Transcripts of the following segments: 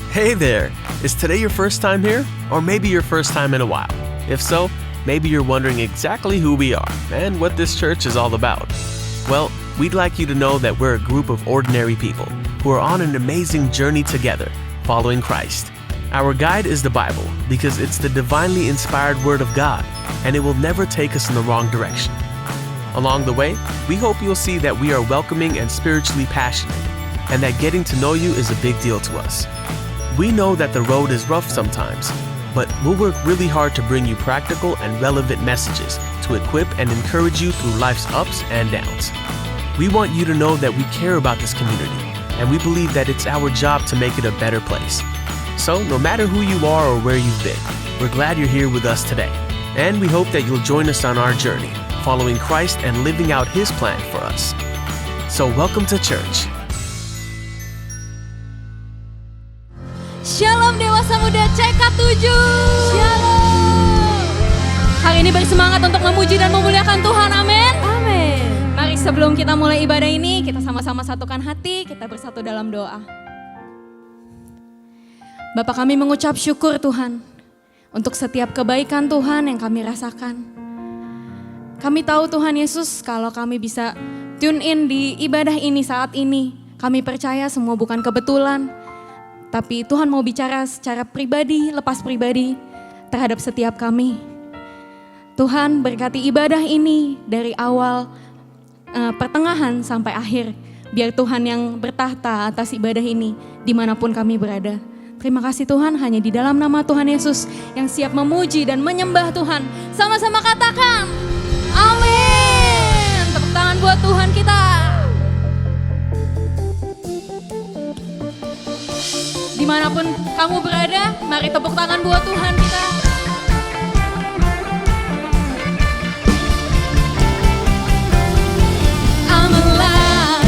Hey there! Is today your first time here? Or maybe your first time in a while? If so, maybe you're wondering exactly who we are and what this church is all about. Well, we'd like you to know that we're a group of ordinary people who are on an amazing journey together, following Christ. Our guide is the Bible because it's the divinely inspired Word of God, and it will never take us in the wrong direction. Along the way, we hope you'll see that we are welcoming and spiritually passionate, and that getting to know you is a big deal to us. We know that the road is rough sometimes, but we'll work really hard to bring you practical and relevant messages to equip and encourage you through life's ups and downs. We want you to know that we care about this community, and we believe that it's our job to make it a better place. So, no matter who you are or where you've been, we're glad you're here with us today, and we hope that you'll join us on our journey, following Christ and living out His plan for us. So, welcome to church. Shalom Dewasa Muda CK7. Shalom. Hari ini bersemangat untuk memuji dan memuliakan Tuhan, amin. Amin. Mari sebelum kita mulai ibadah ini, kita sama-sama satukan hati, kita bersatu dalam doa. Bapa, kami mengucap syukur Tuhan untuk setiap kebaikan Tuhan yang kami rasakan. Kami tahu Tuhan Yesus, kalau kami bisa tune in di ibadah ini saat ini, kami percaya semua bukan kebetulan. Tapi Tuhan mau bicara secara pribadi, lepas pribadi terhadap setiap kami. Tuhan berkati ibadah ini dari awal, pertengahan sampai akhir. Biar Tuhan yang bertahta atas ibadah ini dimanapun kami berada. Terima kasih Tuhan, hanya di dalam nama Tuhan Yesus yang siap memuji dan menyembah Tuhan. Sama-sama katakan, amin. Tepuk tangan buat Tuhan kita. Dimanapun kamu berada, mari tepuk tangan buat Tuhan kita. I'm alive,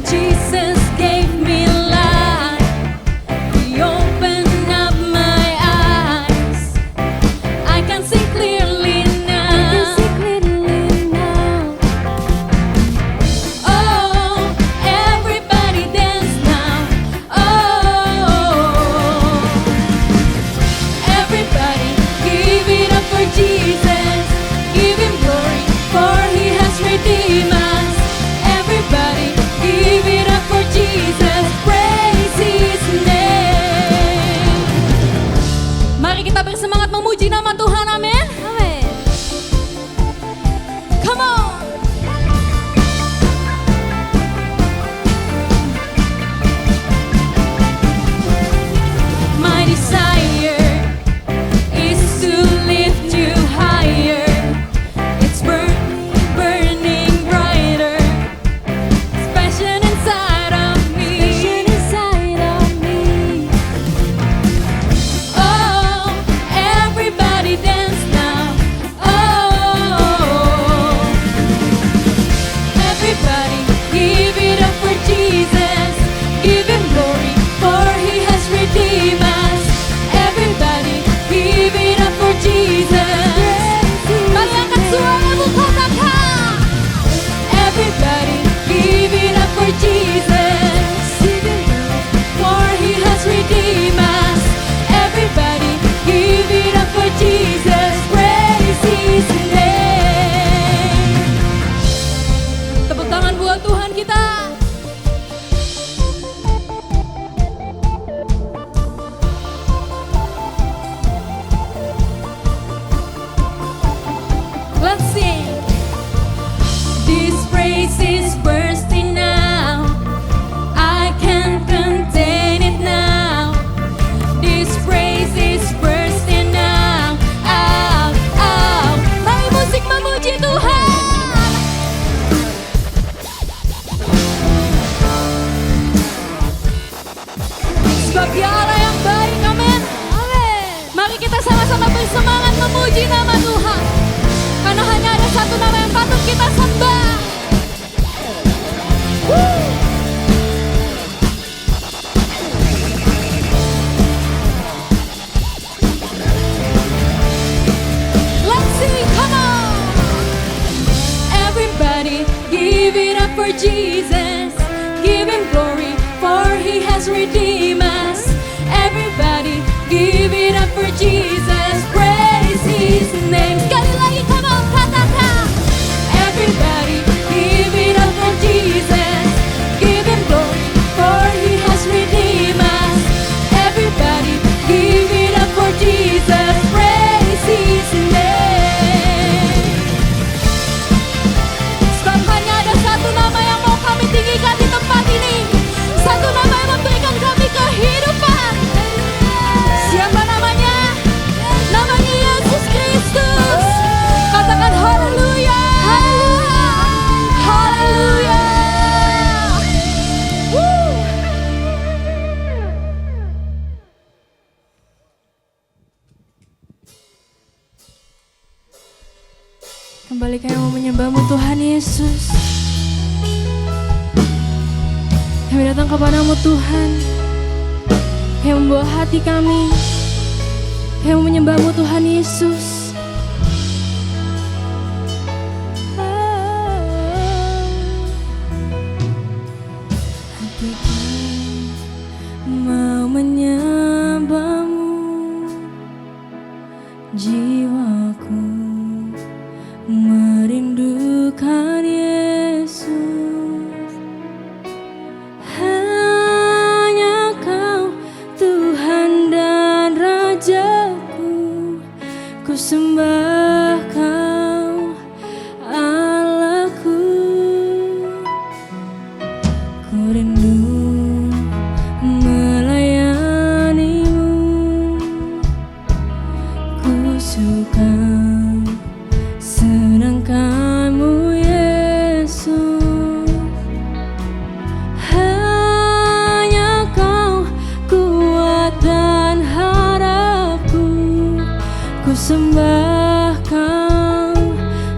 Jesus gave me life. He opened up my eyes, I can see clearly now. Oh, everybody dance now. Everybody give it up for Jesus, give Him glory, for He has redeemed us. Everybody give it up for Jesus, praise His name. Mari kita bersemangat memuji nama Tuhan, amin. Amin. Come on. My desire is to lift you higher. It's burning, burning brighter. It's passion inside of me. Oh, everybody dance now. Oh, everybody give it up for Jesus. Give Him glory, for He has redeemed us. Everybody give it up for Jesus. Mari angkat suaramu katakan. Everybody give it up for Jesus. For He has redeemed us. Everybody give it up for Jesus. Praise His name. Tepuk tangan buat Tuhan kita. Let's sing. This praise is bursting now. I can't contain it now. This praise is bursting now. Out, out. Mari musik memuji Tuhan. Sebab Dia Allah yang baik, amin. Amin. Mari kita sama-sama bersemangat memuji nama Tuhan. Karena hanya ada satu nama yang patut kita sembah. Let's sing, come on. Everybody give it up for Jesus. Give Him glory, for He has redeemed us. menyembah-Mu Tuhan Yesus. Kami datang kepadamu Tuhan, yang membawa hati kami, yang menyembah-Mu Tuhan Yesus. Hatiku mau menyembah-Mu, jiwaku merindukan Yesus. Hanya Kau Tuhan dan Rajaku, ku sembah Kau Allahku. Ku rindu melayani-Mu, ku suka senangkan-Mu Yesus. Hanya Kau kuat dan harapku, ku sembah Kau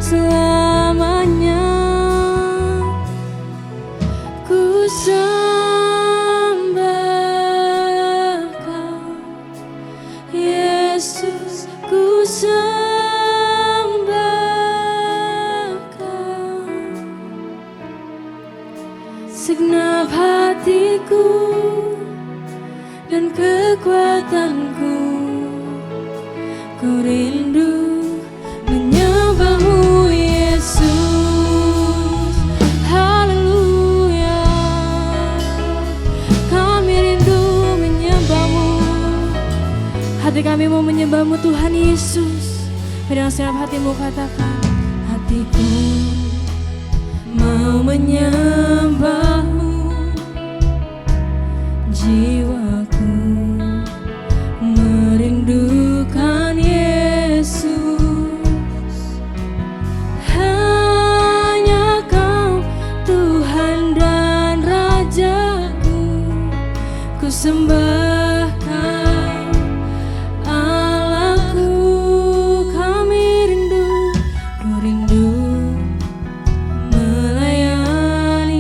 selamanya. Ku sembah Kau Yesus, ku sembah Kau. Segenap hatiku dan kekuatanku, ku rindu menyembah-Mu Yesus. Haleluya, kami rindu menyembah-Mu. Hati kami mau menyembah-Mu Tuhan Yesus. Dengan segenap hatimu katakan, hatiku mau menyembah-Mu, jiwaku merindukan Yesus. Hanya Kau Tuhan dan Rajaku, ku sembah Kau Allahku. Kami rindu, ku rindu melayani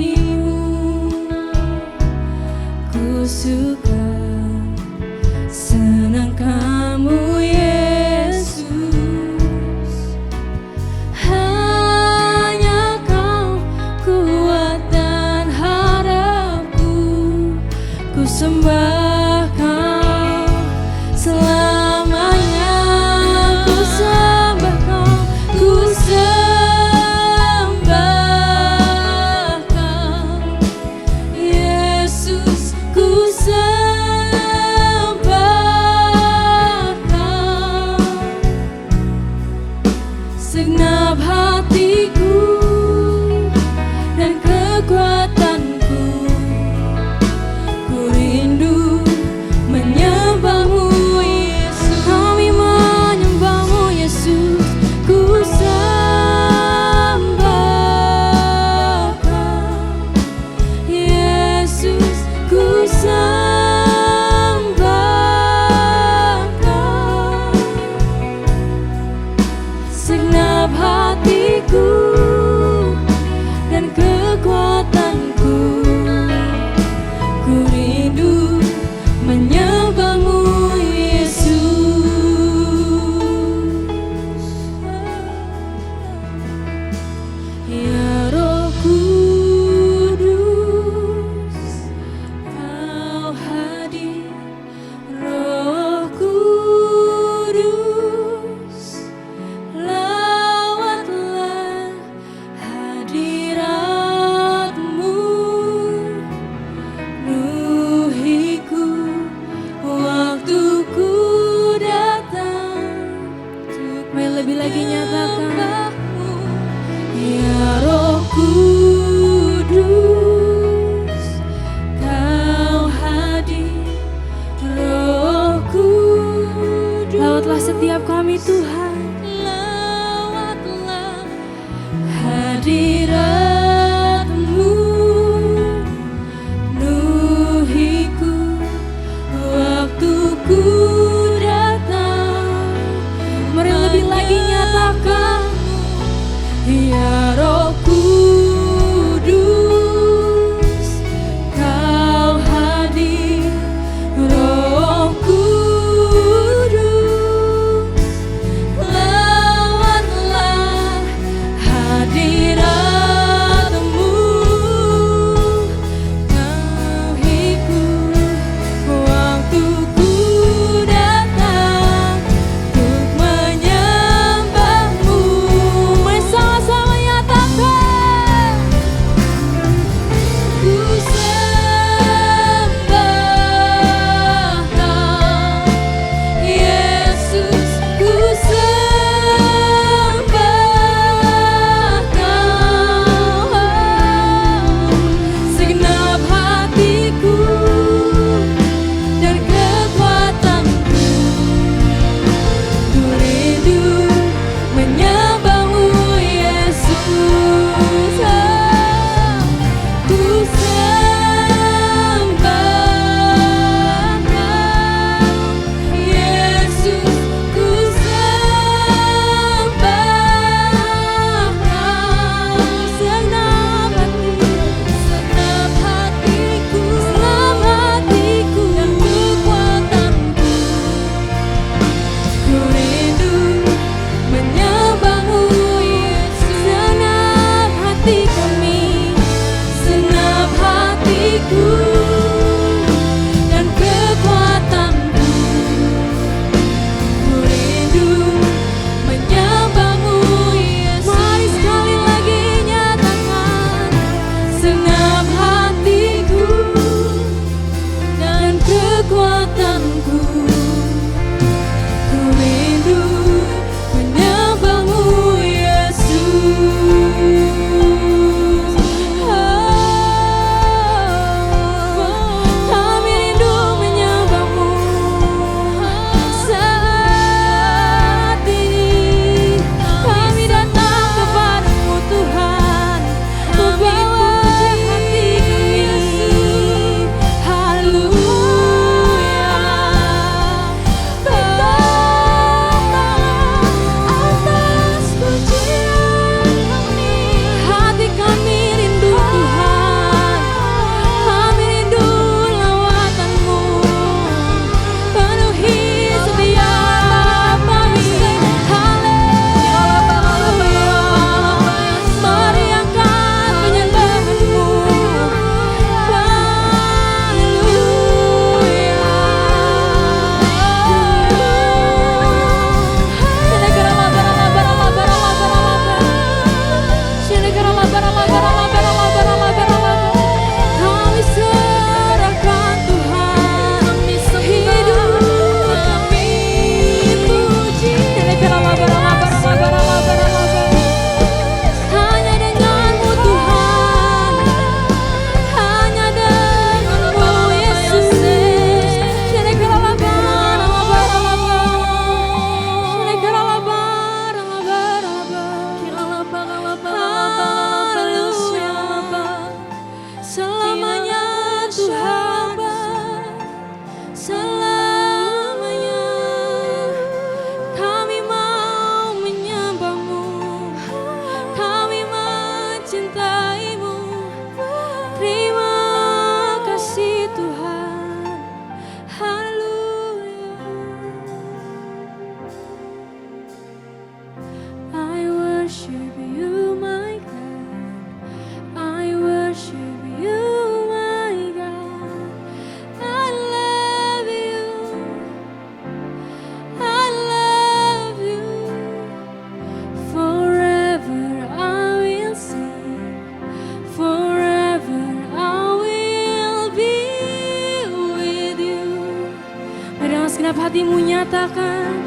hatimu nyatakan,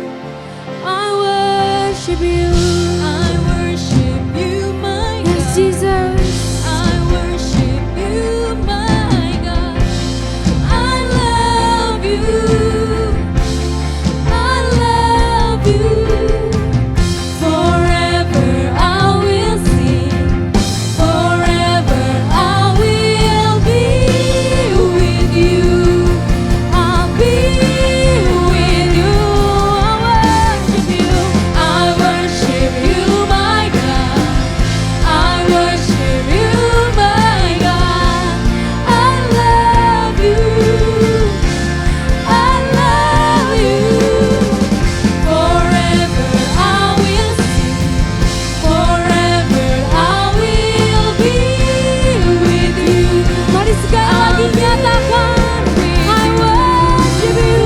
I worship you. I worship you, my God. Yes, Jesus. I worship you, my God. I love you. I love you. Forever I will sing. Forever I will be with you. I'll be with you. I worship you, my God. I worship you, my God. I love you. I love you. Forever I will sing. Forever I will be with you. Mari sekali lagi nyatakan, I worship you.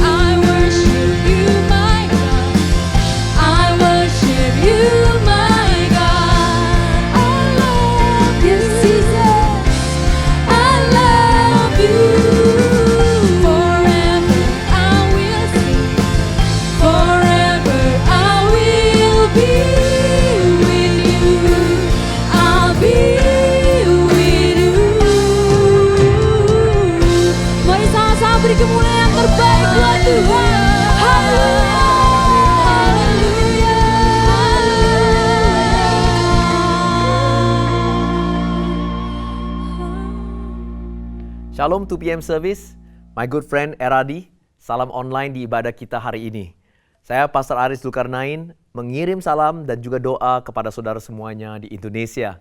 I worship you, my God. I worship you, my God. I love you, Jesus. I love you. Forever I will sing. Forever I will be with you. I'll be with you. mari sama-sama beri kemuliaan yang terbaik buat Tuhan. Shalom 2 PM Service, my good friend Eradi, salam online di ibadah kita hari ini. Saya Pastor Aris Zulkarnain mengirim salam dan juga doa kepada saudara semuanya di Indonesia.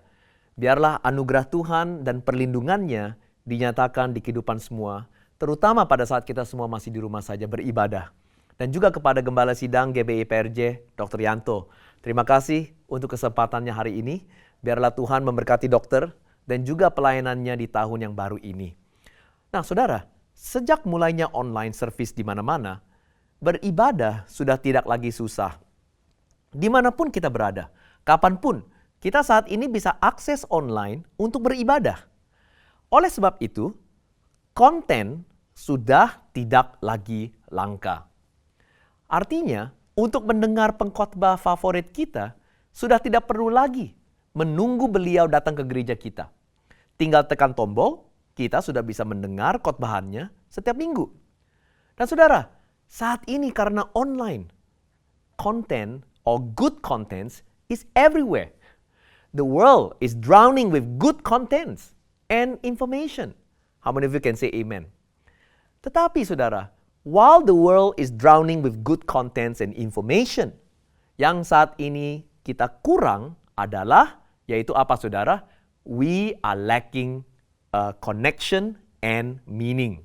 Biarlah anugerah Tuhan dan perlindungannya dinyatakan di kehidupan semua, terutama pada saat kita semua masih di rumah saja beribadah. Dan juga kepada Gembala Sidang GBI PRJ, Dr. Yanto. Terima kasih untuk kesempatannya hari ini. Biarlah Tuhan memberkati dokter dan juga pelayanannya di tahun yang baru ini. Nah, saudara, sejak mulainya online service di mana-mana, beribadah sudah tidak lagi susah. Dimanapun kita berada, kapanpun, kita saat ini bisa akses online untuk beribadah. Oleh sebab itu, konten sudah tidak lagi langka. Artinya, untuk mendengar pengkhotbah favorit kita, sudah tidak perlu lagi menunggu beliau datang ke gereja kita. Tinggal tekan tombol, kita sudah bisa mendengar khotbahannya setiap minggu. Dan saudara, saat ini karena online, content or good contents is everywhere. The world is drowning with good contents and information. How many of you can say amen? Tetapi saudara, while the world is drowning with good contents and information, yang saat ini kita kurang adalah, yaitu apa saudara? We are lacking connection and meaning.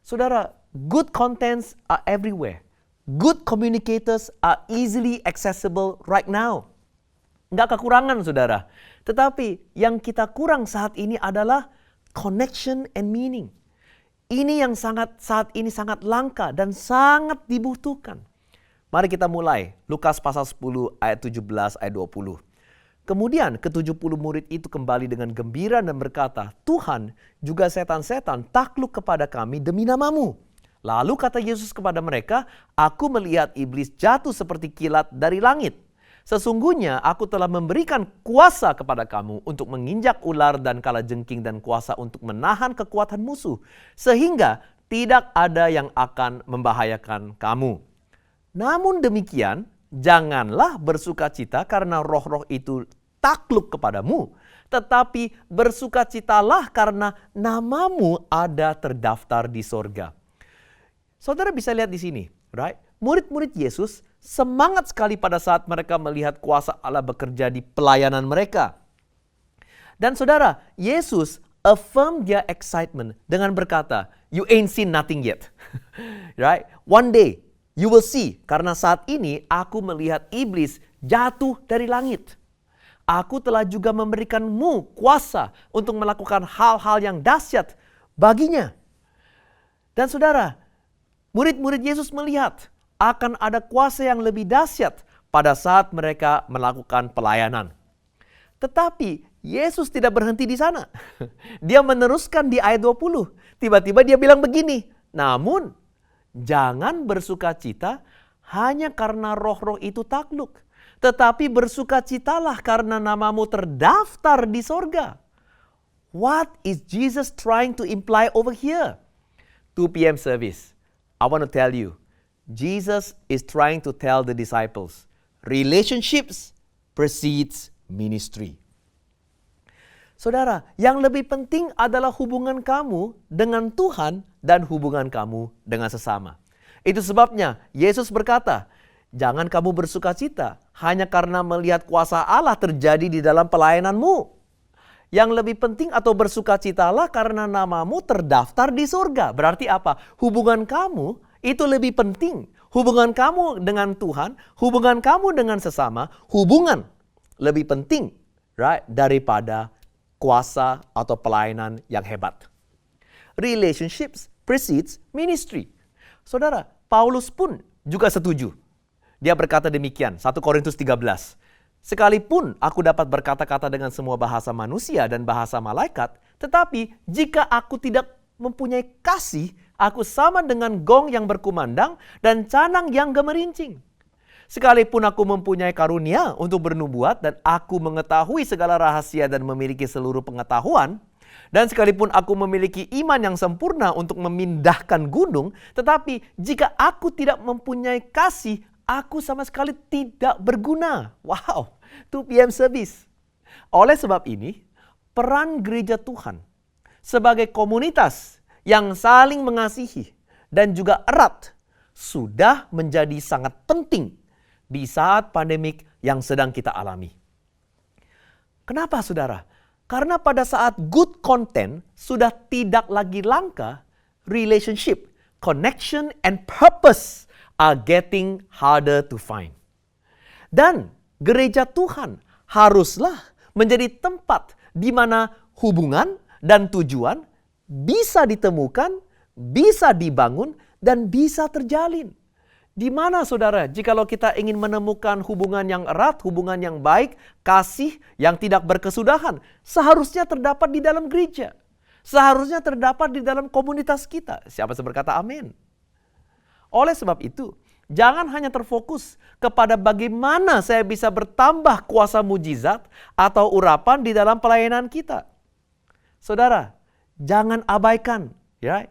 Saudara, good contents are everywhere. Good communicators are easily accessible right now. Nggak kekurangan, saudara. Tetapi yang kita kurang saat ini adalah connection and meaning. Ini yang saat ini sangat langka dan sangat dibutuhkan. Mari kita mulai. Lukas pasal 10 ayat 17 ayat 20. Kemudian ke-70 murid itu kembali dengan gembira dan berkata, Tuhan, juga setan-setan takluk kepada kami demi nama-Mu. Lalu kata Yesus kepada mereka, aku melihat iblis jatuh seperti kilat dari langit. Sesungguhnya aku telah memberikan kuasa kepada kamu untuk menginjak ular dan kalajengking dan kuasa untuk menahan kekuatan musuh. Sehingga tidak ada yang akan membahayakan kamu. Namun demikian, janganlah bersukacita karena roh-roh itu takluk kepadamu. Tetapi bersukacitalah karena namamu ada terdaftar di sorga. Saudara bisa lihat di sini, right? Murid-murid Yesus semangat sekali pada saat mereka melihat kuasa Allah bekerja di pelayanan mereka. Dan saudara, Yesus affirm their excitement dengan berkata, you ain't seen nothing yet. Right? One day, you will see, karena saat ini aku melihat iblis jatuh dari langit. Aku telah juga memberikanmu kuasa untuk melakukan hal-hal yang dahsyat baginya. Dan saudara, murid-murid Yesus melihat akan ada kuasa yang lebih dahsyat pada saat mereka melakukan pelayanan. Tetapi Yesus tidak berhenti di sana. Dia meneruskan di ayat 20. Tiba-tiba dia bilang begini, namun jangan bersukacita hanya karena roh-roh itu takluk, tetapi bersukacitalah karena namamu terdaftar di sorga. What is Jesus trying to imply over here? 2 p.m. service. I want to tell you, Jesus is trying to tell the disciples, relationships precedes ministry. Saudara, yang lebih penting adalah hubungan kamu dengan Tuhan dan hubungan kamu dengan sesama. Itu sebabnya Yesus berkata, jangan kamu bersukacita hanya karena melihat kuasa Allah terjadi di dalam pelayananmu. Yang lebih penting atau bersukacitalah karena namamu terdaftar di surga. Berarti apa? Hubungan kamu itu lebih penting. Hubungan kamu dengan Tuhan, hubungan kamu dengan sesama, hubungan lebih penting, right, daripada kuasa atau pelayanan yang hebat. Relationships precedes ministry. Saudara, Paulus pun juga setuju. Dia berkata demikian, 1 Korintus 13. Sekalipun aku dapat berkata-kata dengan semua bahasa manusia dan bahasa malaikat, tetapi jika aku tidak mempunyai kasih, aku sama dengan gong yang berkumandang dan canang yang gemerincing. Sekalipun aku mempunyai karunia untuk bernubuat dan aku mengetahui segala rahasia dan memiliki seluruh pengetahuan, dan sekalipun aku memiliki iman yang sempurna untuk memindahkan gunung, tetapi jika aku tidak mempunyai kasih, aku sama sekali tidak berguna. Wow, 2 p.m. service. Oleh sebab ini, peran gereja Tuhan sebagai komunitas yang saling mengasihi dan juga erat sudah menjadi sangat penting di saat pandemik yang sedang kita alami. Kenapa, saudara? Karena pada saat good content sudah tidak lagi langka, relationship, connection, and purpose are getting harder to find. Dan gereja Tuhan haruslah menjadi tempat di mana hubungan dan tujuan bisa ditemukan, bisa dibangun, dan bisa terjalin. Di mana, saudara, jikalau kita ingin menemukan hubungan yang erat, hubungan yang baik, kasih yang tidak berkesudahan, seharusnya terdapat di dalam gereja. Seharusnya terdapat di dalam komunitas kita. Siapa yang berkata amin? Oleh sebab itu, jangan hanya terfokus kepada bagaimana saya bisa bertambah kuasa mujizat atau urapan di dalam pelayanan kita. Saudara, jangan abaikan, ya,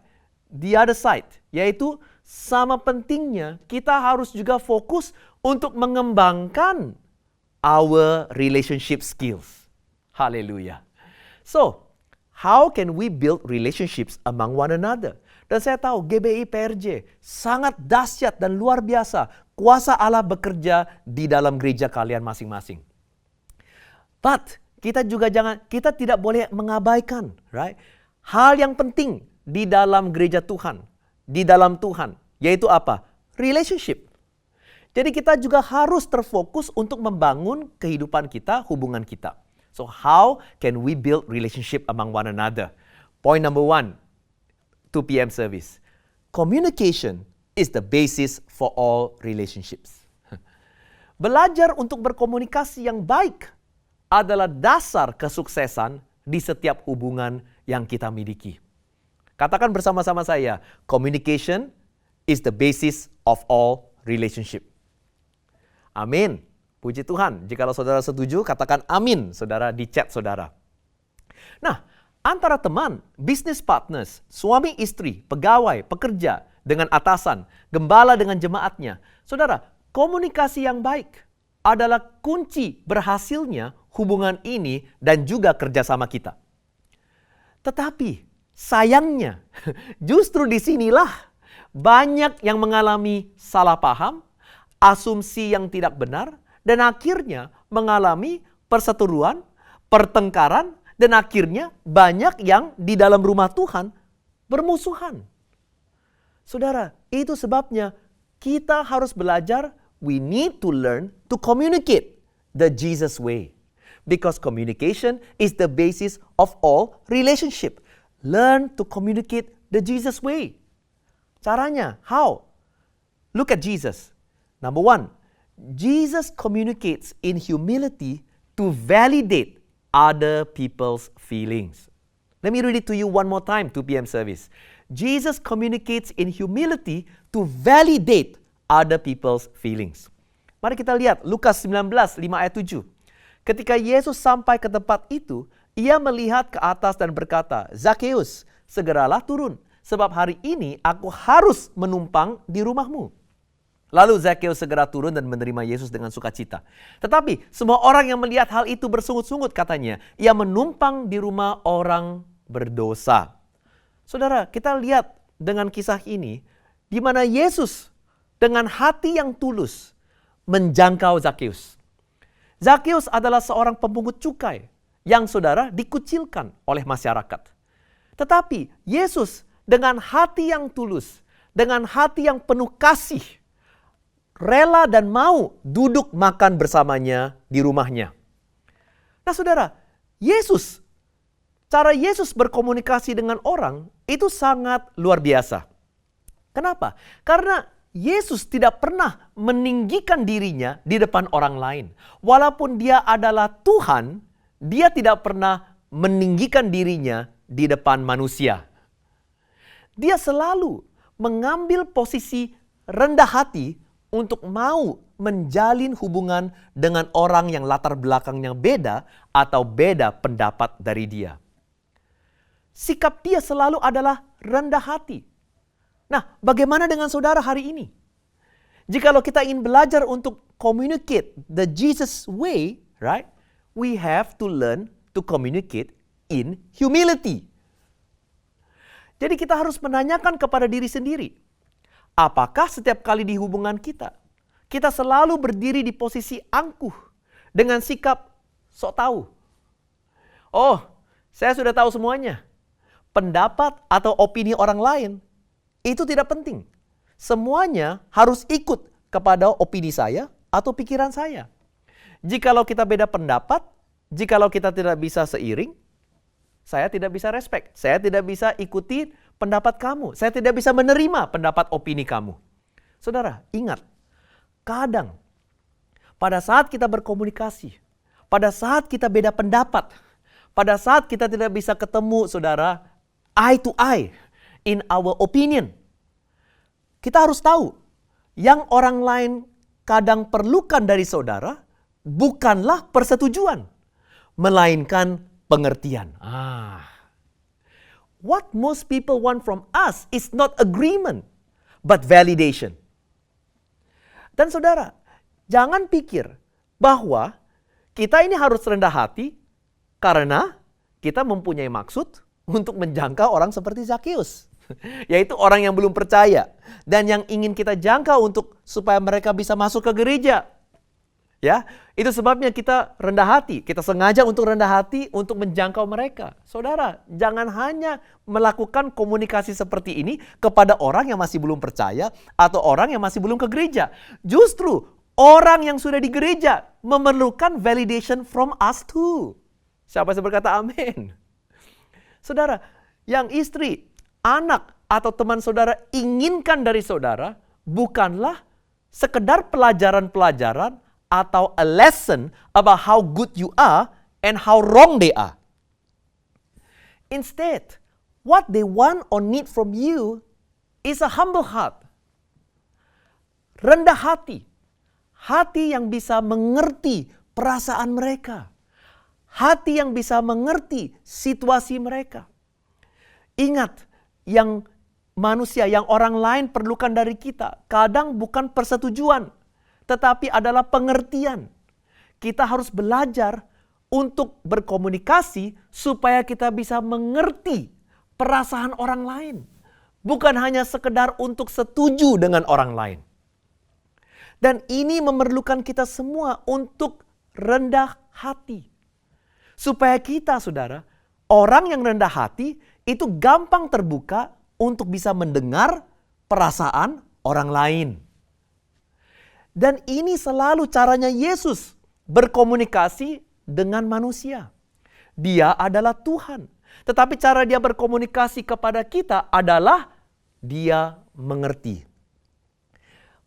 the other side, yaitu sama pentingnya kita harus juga fokus untuk mengembangkan our relationship skills. Haleluya. So, how can we build relationships among one another? Dan saya tahu GBI PRJ sangat dahsyat dan luar biasa. Kuasa Allah bekerja di dalam gereja kalian masing-masing. But kita tidak boleh mengabaikan, right? Hal yang penting di dalam gereja Tuhan, di dalam Tuhan, yaitu apa? Relationship. Jadi kita juga harus terfokus untuk membangun kehidupan kita, hubungan kita. So how can we build relationship among one another? Point number 1, 2 p.m. service. Communication is the basis for all relationships. Belajar untuk berkomunikasi yang baik adalah dasar kesuksesan di setiap hubungan yang kita miliki. Katakan bersama-sama saya, communication is the basis of all relationship. Amin. Puji Tuhan. Jikalau saudara setuju, katakan amin, saudara, di chat saudara. Nah, antara teman, business partners, suami istri, pegawai, pekerja, dengan atasan, gembala dengan jemaatnya. Saudara, komunikasi yang baik adalah kunci berhasilnya hubungan ini dan juga kerjasama kita. Tetapi, sayangnya, justru disinilah banyak yang mengalami salah paham, asumsi yang tidak benar, dan akhirnya mengalami perseteruan, pertengkaran, dan akhirnya banyak yang di dalam rumah Tuhan bermusuhan. Saudara, itu sebabnya kita harus belajar, we need to learn to communicate the Jesus way. Because communication is the basis of all relationship. Learn to communicate the Jesus way. Caranya, how? Look at Jesus. Number 1, Jesus communicates in humility to validate other people's feelings. Let me read it to you one more time, 2 p.m. service. Jesus communicates in humility to validate other people's feelings. Mari kita lihat Lukas 19, 5 ayat 7. Ketika Yesus sampai ke tempat itu, ia melihat ke atas dan berkata, "Zakheus, segeralah turun, sebab hari ini aku harus menumpang di rumahmu." Lalu Zakheus segera turun dan menerima Yesus dengan sukacita. Tetapi semua orang yang melihat hal itu bersungut-sungut katanya, ia menumpang di rumah orang berdosa. Saudara, kita lihat dengan kisah ini, di mana Yesus dengan hati yang tulus menjangkau Zakheus. Zakheus adalah seorang pemungut cukai yang saudara dikucilkan oleh masyarakat. Tetapi Yesus dengan hati yang tulus, dengan hati yang penuh kasih, rela dan mau duduk makan bersamanya di rumahnya. Nah saudara, cara Yesus berkomunikasi dengan orang itu sangat luar biasa. Kenapa? Karena Yesus tidak pernah meninggikan dirinya di depan orang lain. Walaupun dia adalah Tuhan, dia tidak pernah meninggikan dirinya di depan manusia. Dia selalu mengambil posisi rendah hati untuk mau menjalin hubungan dengan orang yang latar belakangnya beda atau beda pendapat dari dia. Sikap dia selalu adalah rendah hati. Nah, bagaimana dengan saudara hari ini? Jikalau kita ingin belajar untuk communicate the Jesus way, right? We have to learn to communicate in humility. Jadi kita harus menanyakan kepada diri sendiri, apakah setiap kali di hubungan kita selalu berdiri di posisi angkuh dengan sikap sok tahu. Oh, saya sudah tahu semuanya. Pendapat atau opini orang lain itu tidak penting. Semuanya harus ikut kepada opini saya atau pikiran saya. Jikalau kita beda pendapat, jikalau kita tidak bisa seiring, saya tidak bisa respect. Saya tidak bisa ikuti pendapat kamu. Saya tidak bisa menerima pendapat opini kamu. Saudara, ingat, kadang pada saat kita berkomunikasi, pada saat kita beda pendapat, pada saat kita tidak bisa ketemu, saudara, eye to eye in our opinion, kita harus tahu yang orang lain kadang perlukan dari saudara bukanlah persetujuan, melainkan pengertian. What most people want from us is not agreement, but validation. Dan saudara, jangan pikir bahwa kita ini harus rendah hati karena kita mempunyai maksud untuk menjangkau orang seperti Zakheus. Yaitu orang yang belum percaya dan yang ingin kita jangkau untuk supaya mereka bisa masuk ke gereja. Ya, itu sebabnya kita rendah hati. Kita sengaja untuk rendah hati untuk menjangkau mereka. Saudara, jangan hanya melakukan komunikasi seperti ini kepada orang yang masih belum percaya atau orang yang masih belum ke gereja. Justru orang yang sudah di gereja memerlukan validation from us too. Siapa yang berkata amin? Saudara, yang istri, anak atau teman saudara inginkan dari saudara bukanlah sekedar pelajaran-pelajaran atau a lesson about how good you are and how wrong they are. Instead, what they want or need from you is a humble heart. Rendah hati. Hati yang bisa mengerti perasaan mereka. Hati yang bisa mengerti situasi mereka. Ingat, yang manusia, yang orang lain perlukan dari kita, kadang bukan persetujuan, tetapi adalah pengertian. Kita harus belajar untuk berkomunikasi supaya kita bisa mengerti perasaan orang lain. Bukan hanya sekedar untuk setuju dengan orang lain. Dan ini memerlukan kita semua untuk rendah hati. Supaya kita, saudara, orang yang rendah hati itu gampang terbuka untuk bisa mendengar perasaan orang lain. Dan ini selalu caranya Yesus berkomunikasi dengan manusia. Dia adalah Tuhan. Tetapi cara dia berkomunikasi kepada kita adalah dia mengerti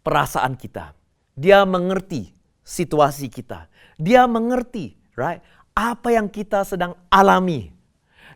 perasaan kita. Dia mengerti situasi kita. Dia mengerti, right, apa yang kita sedang alami.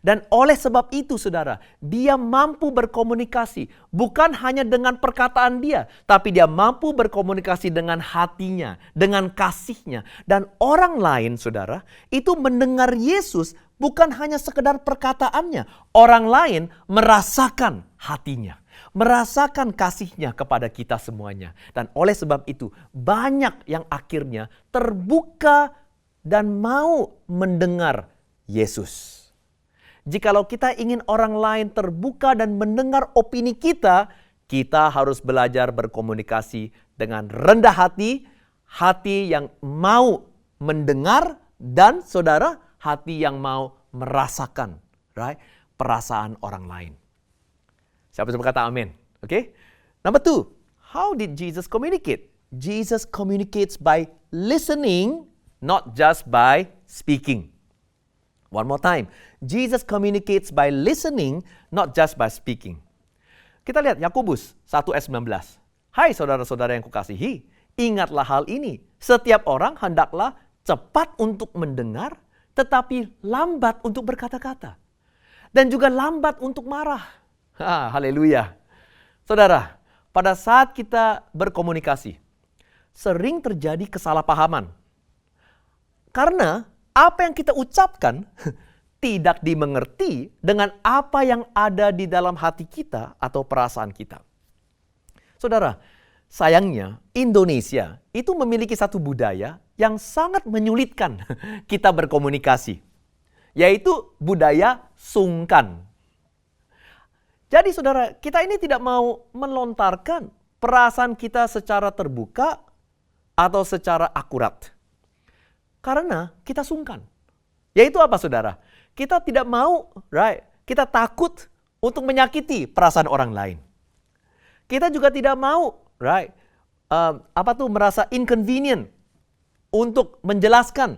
Dan oleh sebab itu saudara, dia mampu berkomunikasi. Bukan hanya dengan perkataan dia, tapi dia mampu berkomunikasi dengan hatinya, dengan kasihnya. Dan orang lain saudara, itu mendengar Yesus bukan hanya sekedar perkataannya. Orang lain merasakan hatinya, merasakan kasihnya kepada kita semuanya. Dan oleh sebab itu, banyak yang akhirnya terbuka dan mau mendengar Yesus. Jikalau kita ingin orang lain terbuka dan mendengar opini kita, kita harus belajar berkomunikasi dengan rendah hati, hati yang mau mendengar, dan saudara, hati yang mau merasakan, right, perasaan orang lain. Siapa yang berkata amin? Okay? Number 2, how did Jesus communicate? Jesus communicates by listening, not just by speaking. One more time. Jesus communicates by listening, not just by speaking. Kita lihat Yakobus 1 ayat 19. Hai saudara-saudara yang kukasihi, ingatlah hal ini. Setiap orang hendaklah cepat untuk mendengar, tetapi lambat untuk berkata-kata. Dan juga lambat untuk marah. Haleluya. Saudara, pada saat kita berkomunikasi, sering terjadi kesalahpahaman. Karena apa yang kita ucapkan tidak dimengerti dengan apa yang ada di dalam hati kita atau perasaan kita. Saudara, sayangnya Indonesia itu memiliki satu budaya yang sangat menyulitkan kita berkomunikasi, yaitu budaya sungkan. Jadi saudara, kita ini tidak mau melontarkan perasaan kita secara terbuka atau secara akurat. Karena kita sungkan. Yaitu apa saudara? Kita tidak mau, right? Kita takut untuk menyakiti perasaan orang lain. Kita juga tidak mau, right? Merasa inconvenient untuk menjelaskan,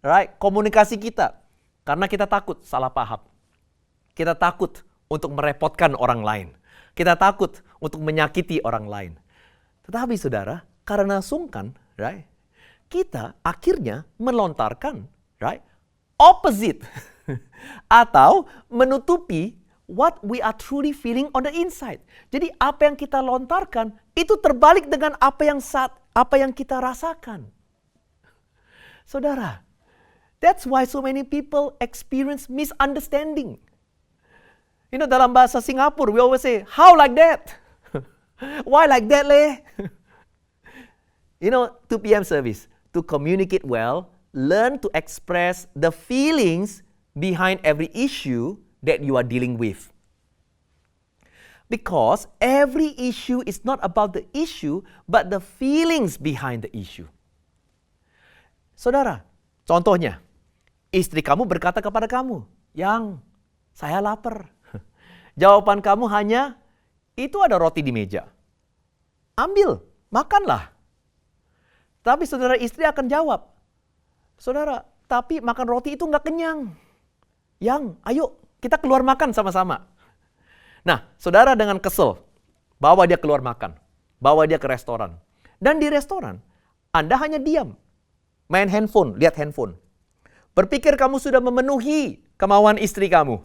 right, komunikasi kita. Karena kita takut salah paham. Kita takut untuk merepotkan orang lain. Kita takut untuk menyakiti orang lain. Tetapi saudara, karena sungkan, right, kita akhirnya melontarkan, right, opposite atau menutupi what we are truly feeling on the inside. Jadi apa yang kita lontarkan itu terbalik dengan apa yang kita rasakan. Saudara, that's why so many people experience misunderstanding. Dalam bahasa Singapura, we always say, how like that? Why like that, leh? 2 p.m. service. To communicate well, learn to express the feelings behind every issue that you are dealing with. Because every issue is not about the issue, but the feelings behind the issue. Saudara, contohnya, istri kamu berkata kepada kamu, "Yang, saya lapar." Jawaban kamu hanya, "Itu ada roti di meja. Ambil, makanlah." Tapi saudara, istri akan jawab, "Saudara, tapi makan roti itu nggak kenyang. Yang, ayo kita keluar makan sama-sama." Nah, saudara dengan kesel, bawa dia keluar makan. Bawa dia ke restoran. Dan di restoran, Anda hanya diam. Main handphone, lihat handphone. Berpikir kamu sudah memenuhi kemauan istri kamu.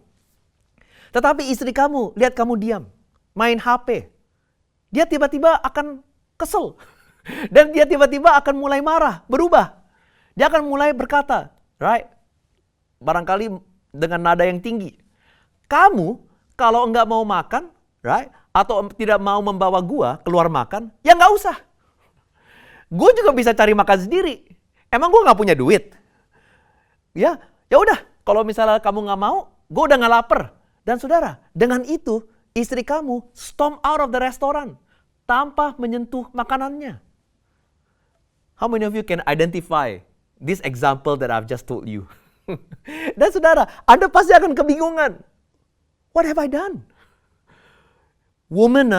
Tetapi istri kamu, lihat kamu diam. Main HP. Dia tiba-tiba akan kesel. Dan dia tiba-tiba akan mulai marah, berubah. Dia akan mulai berkata, right? Barangkali dengan nada yang tinggi. Kamu kalau enggak mau makan, right? Atau tidak mau membawa gua keluar makan, ya enggak usah. Gua juga bisa cari makan sendiri. Emang gua enggak punya duit? Ya udah. Kalau misalnya kamu enggak mau, gua udah enggak lapar. Dan saudara, dengan itu istri kamu storm out of the restaurant tanpa menyentuh makanannya. How many of you can identify this example that I've just told you? Dan saudara, Anda pasti akan kebingungan. What have I done? Woman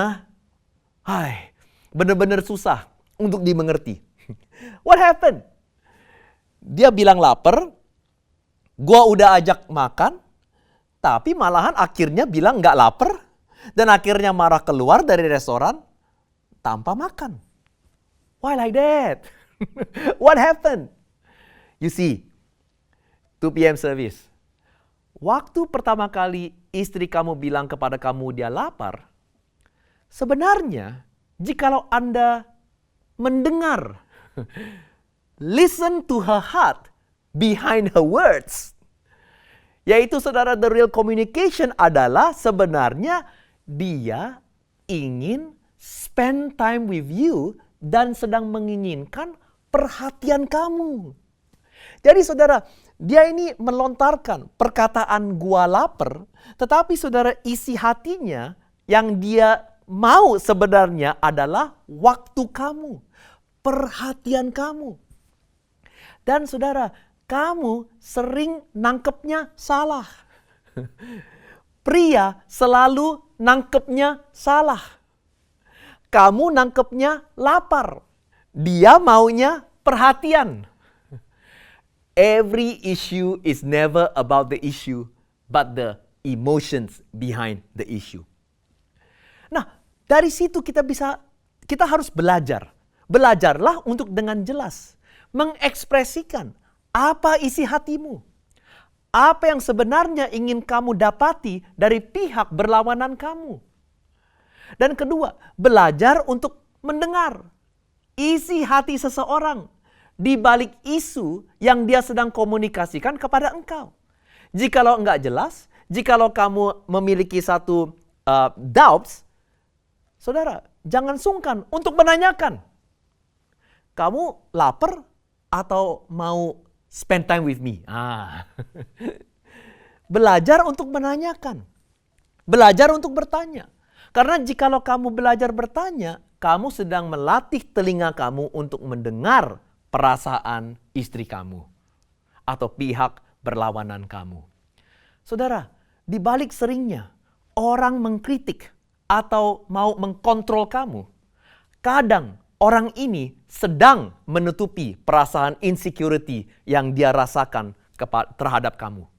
benar-benar susah untuk dimengerti. What happened? Dia bilang lapar, gua udah ajak makan, tapi malahan akhirnya bilang nggak lapar, dan akhirnya marah keluar dari restoran tanpa makan. Why like that? What happened? You see, 2 p.m. service. waktu pertama kali istri kamu bilang kepada kamu dia lapar, sebenarnya jikalau Anda mendengar, listen to her heart behind her words, yaitu saudara, the real communication adalah sebenarnya dia ingin spend time with you dan sedang menginginkan perhatian kamu. Jadi saudara, dia ini melontarkan perkataan gua lapar, tetapi saudara, isi hatinya yang dia mau sebenarnya adalah waktu kamu, perhatian kamu. Dan saudara, kamu sering nangkepnya salah. Pria selalu nangkepnya salah. Kamu nangkepnya lapar. Dia maunya perhatian. Every issue is never about the issue, but the emotions behind the issue. Nah, dari situ kita harus belajar. Belajarlah untuk dengan jelas mengekspresikan apa isi hatimu. Apa yang sebenarnya ingin kamu dapati dari pihak berlawanan kamu. Dan kedua, belajar untuk mendengar isi hati seseorang di balik isu yang dia sedang komunikasikan kepada engkau. Jikalau enggak jelas, jikalau kamu memiliki satu doubts, saudara, jangan sungkan untuk menanyakan. Kamu lapar atau mau spend time with me? Belajar untuk menanyakan. Belajar untuk bertanya. Karena jikalau kamu belajar bertanya, kamu sedang melatih telinga kamu untuk mendengar perasaan istri kamu atau pihak berlawanan kamu. Saudara, di balik seringnya orang mengkritik atau mau mengkontrol kamu, kadang orang ini sedang menutupi perasaan insecurity yang dia rasakan terhadap kamu.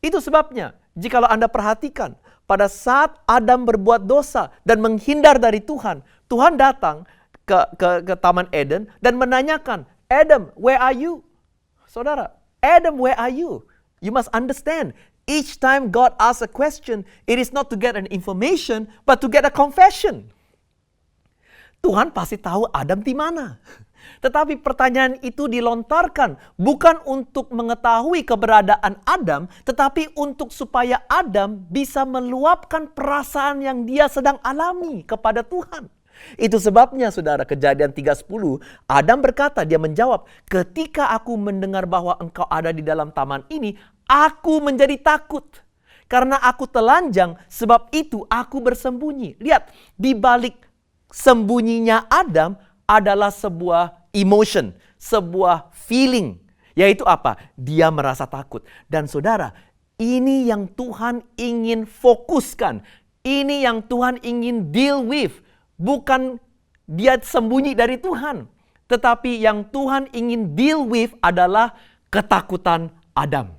Itu sebabnya, jikalau Anda perhatikan, pada saat Adam berbuat dosa dan menghindar dari Tuhan, Tuhan datang ke Taman Eden dan menanyakan, Adam, where are you? Saudara, Adam, where are you? You must understand, each time God asks a question, it is not to get an information, but to get a confession. Tuhan pasti tahu Adam di mana. Tetapi pertanyaan itu dilontarkan bukan untuk mengetahui keberadaan Adam, tetapi untuk supaya Adam bisa meluapkan perasaan yang dia sedang alami kepada Tuhan. Itu sebabnya saudara, Kejadian 3:10, Adam berkata, dia menjawab, ketika aku mendengar bahwa engkau ada di dalam taman ini, aku menjadi takut. Karena aku telanjang, sebab itu aku bersembunyi. Lihat, di balik sembunyinya Adam adalah sebuah emotion, sebuah feeling. Yaitu apa? Dia merasa takut. Dan saudara, ini yang Tuhan ingin fokuskan. Ini yang Tuhan ingin deal with. Bukan dia sembunyi dari Tuhan. Tetapi yang Tuhan ingin deal with adalah ketakutan Adam.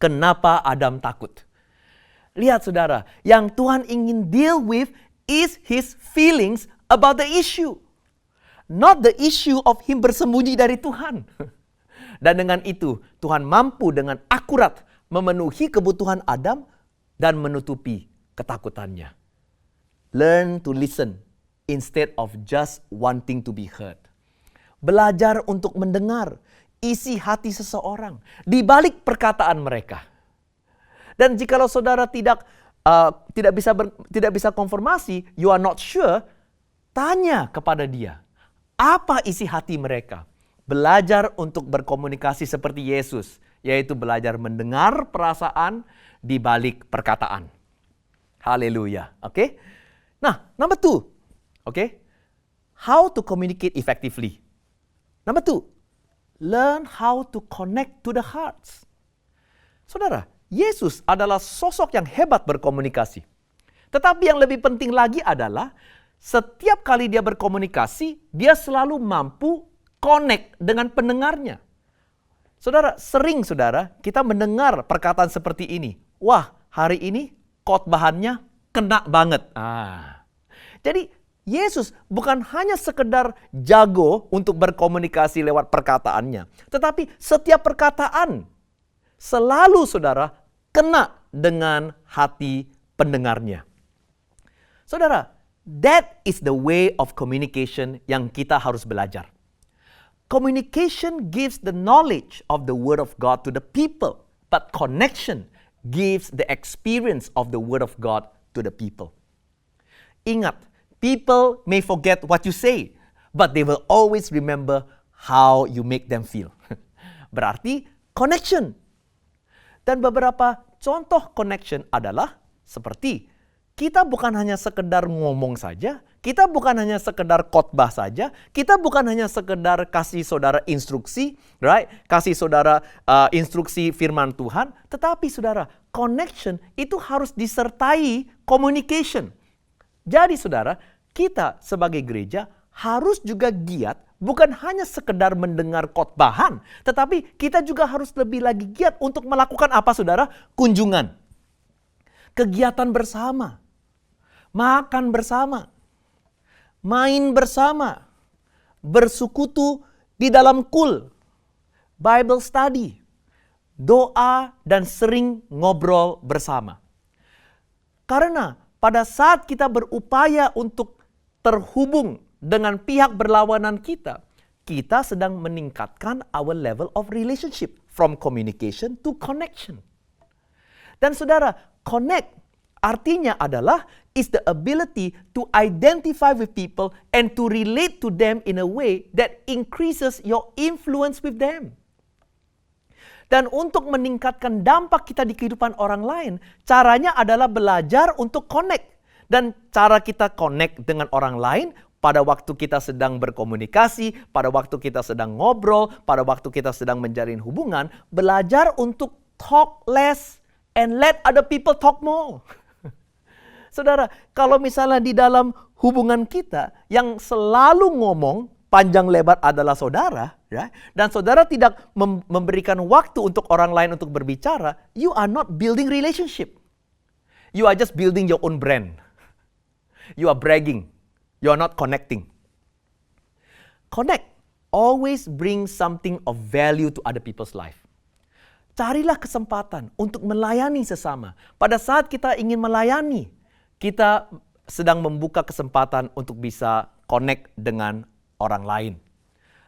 Kenapa Adam takut? Lihat saudara, yang Tuhan ingin deal with is his feelings about the issue. Not the issue of him bersembunyi dari Tuhan. Dan dengan itu, Tuhan mampu dengan akurat memenuhi kebutuhan Adam dan menutupi ketakutannya. Learn to listen instead of just wanting to be heard. Belajar untuk mendengar isi hati seseorang di balik perkataan mereka. Dan jikalau saudara tidak bisa konfirmasi, you are not sure, tanya kepada dia. Apa isi hati mereka? Belajar untuk berkomunikasi seperti Yesus, yaitu belajar mendengar perasaan di balik perkataan. Haleluya. Oke? Nah, number 2. Oke? How to communicate effectively. Number 2. Learn how to connect to the hearts. Saudara, Yesus adalah sosok yang hebat berkomunikasi. Tetapi yang lebih penting lagi adalah setiap kali dia berkomunikasi, dia selalu mampu connect dengan pendengarnya. Saudara, sering kita mendengar perkataan seperti ini. Wah, hari ini khotbahannya kena banget. Jadi Yesus bukan hanya sekedar jago untuk berkomunikasi lewat perkataannya. Tetapi setiap perkataan, selalu saudara kena dengan hati pendengarnya. Saudara, that is the way of communication yang kita harus belajar. Communication gives the knowledge of the Word of God to the people, but connection gives the experience of the Word of God to the people. Ingat, people may forget what you say, but they will always remember how you make them feel. Berarti connection. Dan beberapa contoh connection adalah seperti kita bukan hanya sekedar ngomong saja, kita bukan hanya sekedar khotbah saja, kita bukan hanya sekedar kasih saudara instruksi, right? Kasih saudara instruksi firman Tuhan, tetapi saudara, connection itu harus disertai communication. Jadi saudara, kita sebagai gereja harus juga giat, bukan hanya sekedar mendengar khotbahan, tetapi kita juga harus lebih lagi giat untuk melakukan apa saudara? Kunjungan. Kegiatan bersama. Makan bersama. Main bersama. Bersekutu di dalam kul. Bible study. Doa dan sering ngobrol bersama. Karena pada saat kita berupaya untuk terhubung dengan pihak berlawanan kita, kita sedang meningkatkan our level of relationship from communication to connection. Dan saudara, connect artinya adalah is the ability to identify with people and to relate to them in a way that increases your influence with them. Dan untuk meningkatkan dampak kita di kehidupan orang lain, caranya adalah belajar untuk connect. Dan cara kita connect dengan orang lain pada waktu kita sedang berkomunikasi, pada waktu kita sedang ngobrol, pada waktu kita sedang menjalin hubungan, belajar untuk talk less and let other people talk more. Saudara, kalau misalnya di dalam hubungan kita yang selalu ngomong, panjang lebar adalah saudara, ya, dan saudara tidak memberikan waktu untuk orang lain untuk berbicara, you are not building relationship. You are just building your own brand. You are bragging. You are not connecting. Connect always bring something of value to other people's life. Carilah kesempatan untuk melayani sesama. Pada saat kita ingin melayani, kita sedang membuka kesempatan untuk bisa connect dengan orang lain.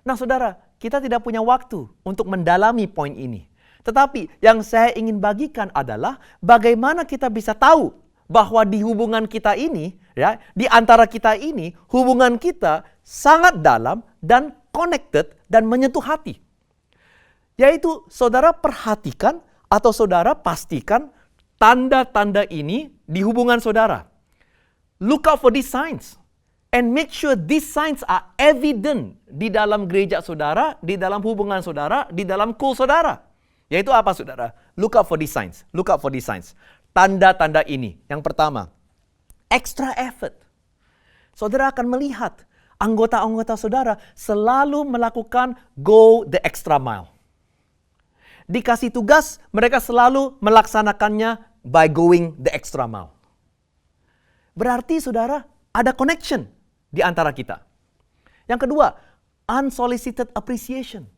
Nah saudara, kita tidak punya waktu untuk mendalami poin ini. Tetapi yang saya ingin bagikan adalah bagaimana kita bisa tahu bahwa di hubungan kita ini, ya, di antara kita ini, hubungan kita sangat dalam dan connected dan menyentuh hati. Yaitu saudara perhatikan atau saudara pastikan tanda-tanda ini di hubungan saudara. Look out for these signs and make sure these signs are evident di dalam gereja saudara, di dalam hubungan saudara, di dalam kul saudara. Yaitu apa saudara? Look out for these signs. Look out for these signs. Tanda-tanda ini. Yang pertama, extra effort. Saudara akan melihat anggota-anggota saudara selalu melakukan go the extra mile. Dikasih tugas, mereka selalu melaksanakannya by going the extra mile. Berarti saudara ada connection di antara kita. Yang kedua, unsolicited appreciation.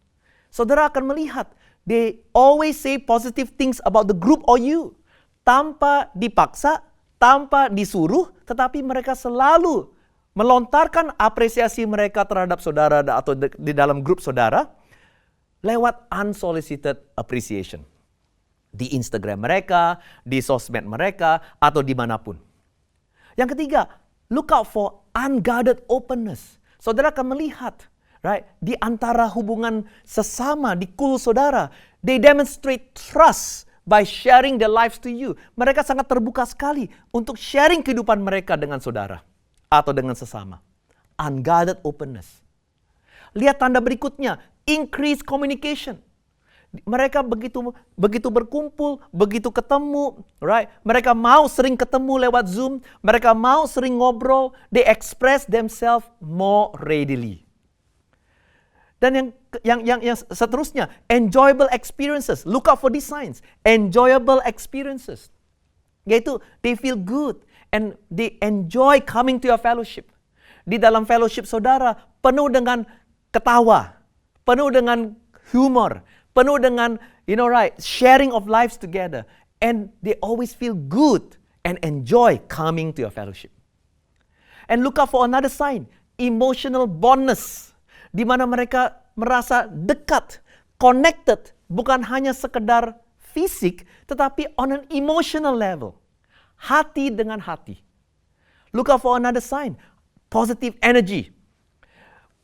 Saudara akan melihat, they always say positive things about the group or you. Tanpa dipaksa, tanpa disuruh, tetapi mereka selalu melontarkan apresiasi mereka terhadap saudara atau di dalam grup saudara lewat unsolicited appreciation. Di Instagram mereka, di sosmed mereka, atau dimanapun. Yang ketiga, look out for unguarded openness. Saudara akan melihat, right, di antara hubungan sesama di kul saudara, they demonstrate trust by sharing their lives to you. Mereka sangat terbuka sekali untuk sharing kehidupan mereka dengan saudara atau dengan sesama. Unguarded openness. Lihat tanda berikutnya, increase communication. Mereka begitu berkumpul, begitu ketemu, right? Mereka mau sering ketemu lewat Zoom, mereka mau sering ngobrol, they express themselves more readily. Dan yang seterusnya, enjoyable experiences. Look out for these signs. Enjoyable experiences. Yaitu, they feel good and they enjoy coming to your fellowship. Di dalam fellowship saudara, penuh dengan ketawa, penuh dengan humor, penuh dengan Right? Sharing of lives together. And they always feel good and enjoy coming to your fellowship. And look out for another sign, emotional bondness. Di mana mereka merasa dekat, connected, bukan hanya sekedar fisik, tetapi on an emotional level. Hati dengan hati. Look out for another sign, positive energy.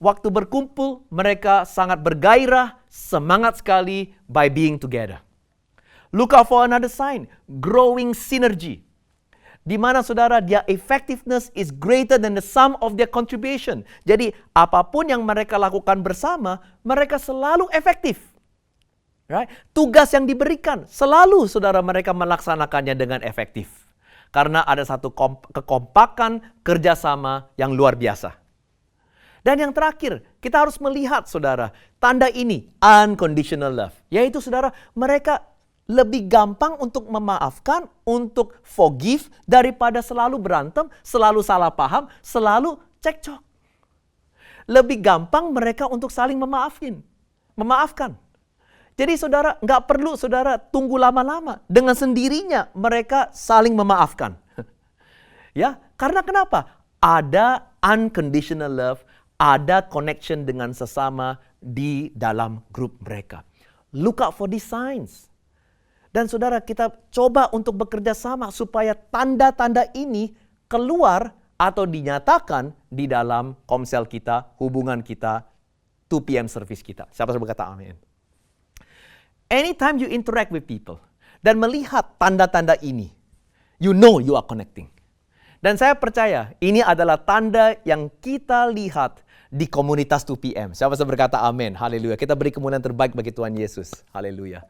Waktu berkumpul, mereka sangat bergairah, semangat sekali by being together. Look out for another sign, growing synergy. Di mana saudara, their effectiveness is greater than the sum of their contribution. Jadi, apapun yang mereka lakukan bersama, mereka selalu efektif. Right? Tugas yang diberikan, selalu saudara mereka melaksanakannya dengan efektif. Karena ada satu kekompakan kerjasama yang luar biasa. Dan yang terakhir, kita harus melihat saudara, tanda ini, unconditional love. Yaitu saudara, mereka lebih gampang untuk memaafkan, untuk forgive, daripada selalu berantem, selalu salah paham, selalu cekcok. Lebih gampang mereka untuk saling memaafkan. Jadi saudara, nggak perlu saudara tunggu lama-lama. Dengan sendirinya mereka saling memaafkan. Ya, karena kenapa? Ada unconditional love, ada connection dengan sesama di dalam grup mereka. Look out for these signs. Dan saudara, kita coba untuk bekerja sama supaya tanda-tanda ini keluar atau dinyatakan di dalam komsel kita, hubungan kita, 2 PM service kita. Siapa yang berkata amin? Anytime you interact with people dan melihat tanda-tanda ini, you know you are connecting. Dan saya percaya ini adalah tanda yang kita lihat di komunitas 2 PM. Siapa yang berkata amin? Haleluya. Kita beri kemuliaan terbaik bagi Tuhan Yesus. Haleluya.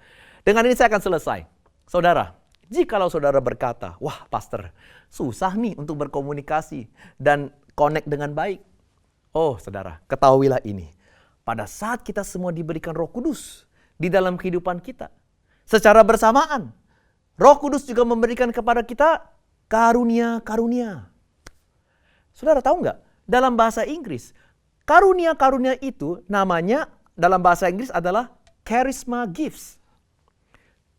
Dengan ini saya akan selesai. Saudara, jikalau saudara berkata, wah pastor, susah nih untuk berkomunikasi dan connect dengan baik. Oh saudara, ketahuilah ini. Pada saat kita semua diberikan Roh Kudus di dalam kehidupan kita, secara bersamaan, Roh Kudus juga memberikan kepada kita karunia-karunia. Saudara tahu nggak? Dalam bahasa Inggris, karunia-karunia itu namanya dalam bahasa Inggris adalah charisma gifts.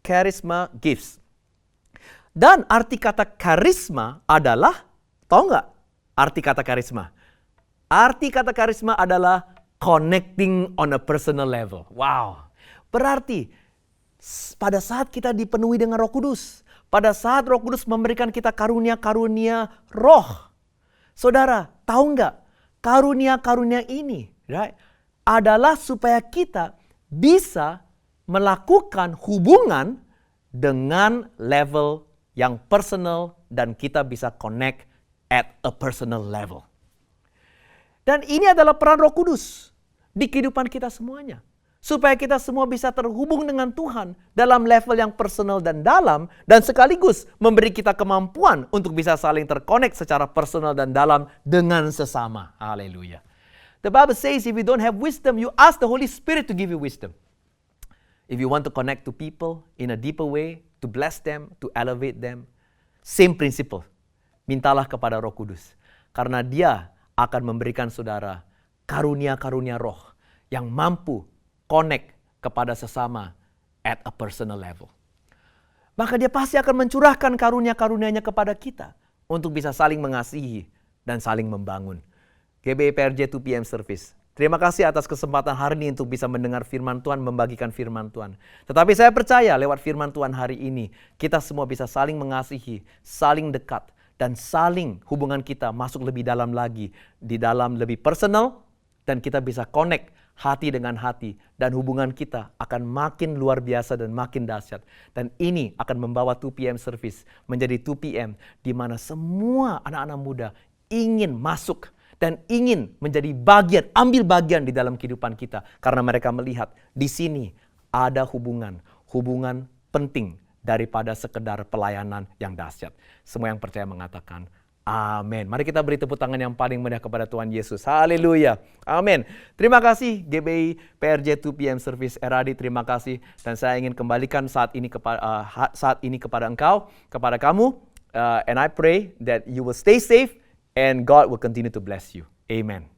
Charisma gifts. Dan arti kata karisma adalah, tahu nggak arti kata karisma? Arti kata karisma adalah connecting on a personal level. Wow. Berarti pada saat kita dipenuhi dengan Roh Kudus, pada saat Roh Kudus memberikan kita karunia-karunia roh, saudara tahu nggak? Karunia-karunia ini, right, adalah supaya kita bisa melakukan hubungan dengan level yang personal dan kita bisa connect at a personal level. Dan ini adalah peran Roh Kudus di kehidupan kita semuanya. Supaya kita semua bisa terhubung dengan Tuhan dalam level yang personal dan dalam, dan sekaligus memberi kita kemampuan untuk bisa saling terkonek secara personal dan dalam dengan sesama. Haleluya. The Bible says if you don't have wisdom, you ask the Holy Spirit to give you wisdom. If you want to connect to people in a deeper way, to bless them, to elevate them, same principle. Mintalah kepada Roh Kudus. Karena Dia akan memberikan saudara karunia-karunia roh yang mampu connect kepada sesama at a personal level. Maka Dia pasti akan mencurahkan karunia-karunia-Nya kepada kita untuk bisa saling mengasihi dan saling membangun. GBI PRJ 2 PM Service. Terima kasih atas kesempatan hari ini untuk bisa mendengar firman Tuhan, membagikan firman Tuhan. Tetapi saya percaya lewat firman Tuhan hari ini, kita semua bisa saling mengasihi, saling dekat, dan saling hubungan kita masuk lebih dalam lagi, di dalam lebih personal, dan kita bisa connect hati dengan hati, dan hubungan kita akan makin luar biasa dan makin dahsyat. Dan ini akan membawa 2 PM Service menjadi 2 PM, di mana semua anak-anak muda ingin masuk dan ingin menjadi bagian, ambil bagian di dalam kehidupan kita. Karena mereka melihat di sini ada hubungan penting daripada sekedar pelayanan yang dahsyat. Semua yang percaya mengatakan amin. Mari kita beri tepuk tangan yang paling meriah kepada Tuhan Yesus. Haleluya. Amin. Terima kasih GBI PRJ 2 PM Service Eradi. Terima kasih. Dan saya ingin kembalikan saat ini kepada engkau, kepada kamu. And I pray that you will stay safe and God will continue to bless you. Amen.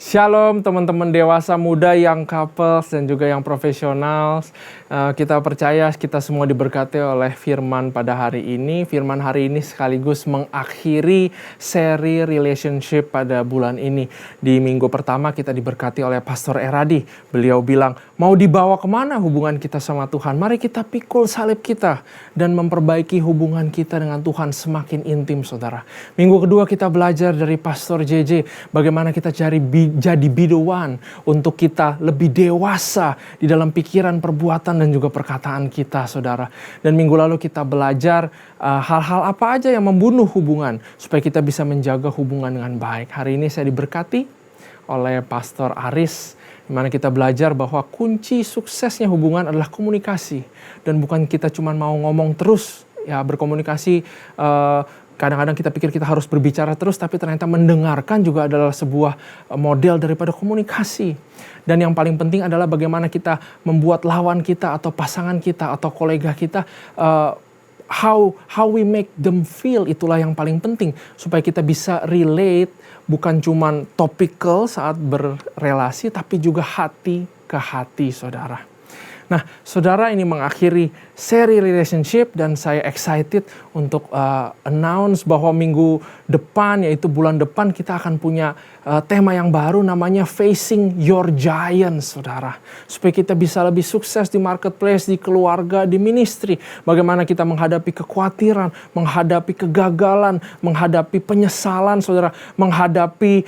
Shalom teman-teman dewasa muda yang couples dan juga yang profesional. Kita percaya kita semua diberkati oleh firman pada hari ini. Firman hari ini sekaligus mengakhiri seri relationship pada bulan ini. Di minggu pertama kita diberkati oleh Pastor Eradi. Beliau bilang, mau dibawa kemana hubungan kita sama Tuhan? Mari kita pikul salib kita dan memperbaiki hubungan kita dengan Tuhan semakin intim, saudara. Minggu kedua kita belajar dari Pastor JJ bagaimana kita jadi be the one untuk kita lebih dewasa di dalam pikiran, perbuatan, dan juga perkataan kita, saudara. Dan minggu lalu kita belajar hal-hal apa aja yang membunuh hubungan supaya kita bisa menjaga hubungan dengan baik. Hari ini saya diberkati oleh Pastor Aris, di mana kita belajar bahwa kunci suksesnya hubungan adalah komunikasi. Dan bukan kita cuma mau ngomong terus, ya berkomunikasi. Kadang-kadang kita pikir kita harus berbicara terus, tapi ternyata mendengarkan juga adalah sebuah model daripada komunikasi. Dan yang paling penting adalah bagaimana kita membuat lawan kita atau pasangan kita atau kolega kita, how we make them feel, itulah yang paling penting. Supaya kita bisa relate, bukan cuma topical saat berrelasi, tapi juga hati ke hati, saudara. Nah, saudara, ini mengakhiri seri relationship dan saya excited untuk announce bahwa minggu depan, yaitu bulan depan, kita akan punya tema yang baru namanya Facing Your Giants, saudara. Supaya kita bisa lebih sukses di marketplace, di keluarga, di ministry. Bagaimana kita menghadapi kekhawatiran, menghadapi kegagalan, menghadapi penyesalan, saudara. Menghadapi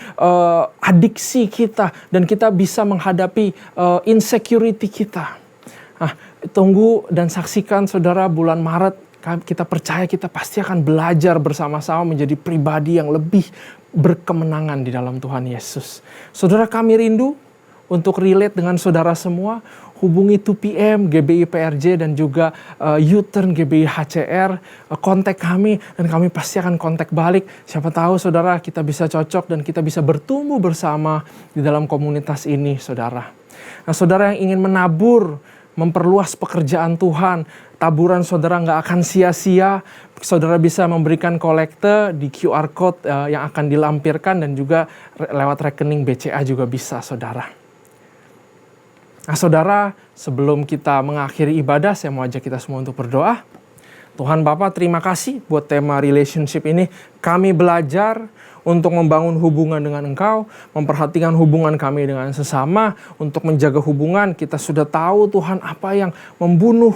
adiksi kita dan kita bisa menghadapi insecurity kita. Nah, tunggu dan saksikan, saudara, bulan Maret kita percaya kita pasti akan belajar bersama-sama menjadi pribadi yang lebih berkemenangan di dalam Tuhan Yesus. Saudara, kami rindu untuk relate dengan saudara semua. Hubungi 2PM, GBI PRJ dan juga U-Turn GBI HCR. Kontak kami dan kami pasti akan kontak balik. Siapa tahu, saudara, kita bisa cocok dan kita bisa bertumbuh bersama di dalam komunitas ini, saudara. Nah, saudara yang ingin menabur, memperluas pekerjaan Tuhan, taburan saudara nggak akan sia-sia. Saudara bisa memberikan kolekte di QR Code yang akan dilampirkan dan juga lewat rekening BCA juga bisa, saudara. Nah, saudara, sebelum kita mengakhiri ibadah, saya mau ajak kita semua untuk berdoa. Tuhan Bapa, terima kasih buat tema relationship ini. Kami belajar untuk membangun hubungan dengan Engkau, memperhatikan hubungan kami dengan sesama, untuk menjaga hubungan. Kita sudah tahu, Tuhan, apa yang membunuh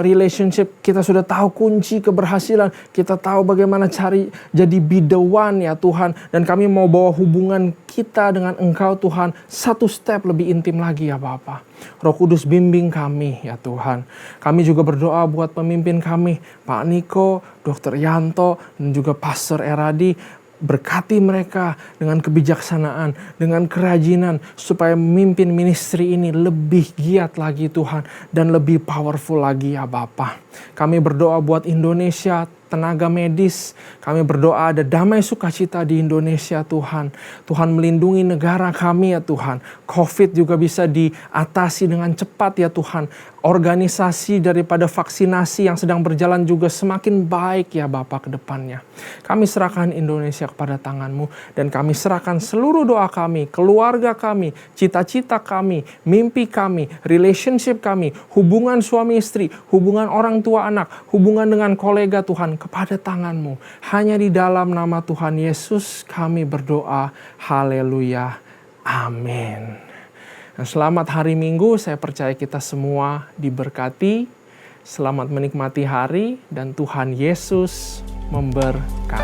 relationship. Kita sudah tahu kunci keberhasilan. Kita tahu bagaimana cari jadi be the one, ya Tuhan. Dan kami mau bawa hubungan kita dengan Engkau, Tuhan, satu step lebih intim lagi, ya Bapa. Roh Kudus, bimbing kami, ya Tuhan. Kami juga berdoa buat pemimpin kami, Pak Niko, Dr. Yanto, dan juga Pastor Eradi. Berkati mereka dengan kebijaksanaan, dengan kerajinan, supaya memimpin ministry ini lebih giat lagi, Tuhan, dan lebih powerful lagi, ya Bapa. Kami berdoa buat Indonesia, tenaga medis. Kami berdoa ada damai sukacita di Indonesia, Tuhan. Tuhan melindungi negara kami, ya Tuhan. COVID juga bisa diatasi dengan cepat, ya Tuhan. Organisasi daripada vaksinasi yang sedang berjalan juga semakin baik, ya Bapa, ke depannya. Kami serahkan Indonesia kepada tangan-Mu dan kami serahkan seluruh doa kami, keluarga kami, cita-cita kami, mimpi kami, relationship kami, hubungan suami istri, hubungan orang tua anak, hubungan dengan kolega, Tuhan, kepada tangan-Mu. Hanya di dalam nama Tuhan Yesus kami berdoa. Haleluya. Amin. Nah, selamat hari Minggu. Saya percaya kita semua diberkati. Selamat menikmati hari dan Tuhan Yesus memberkati.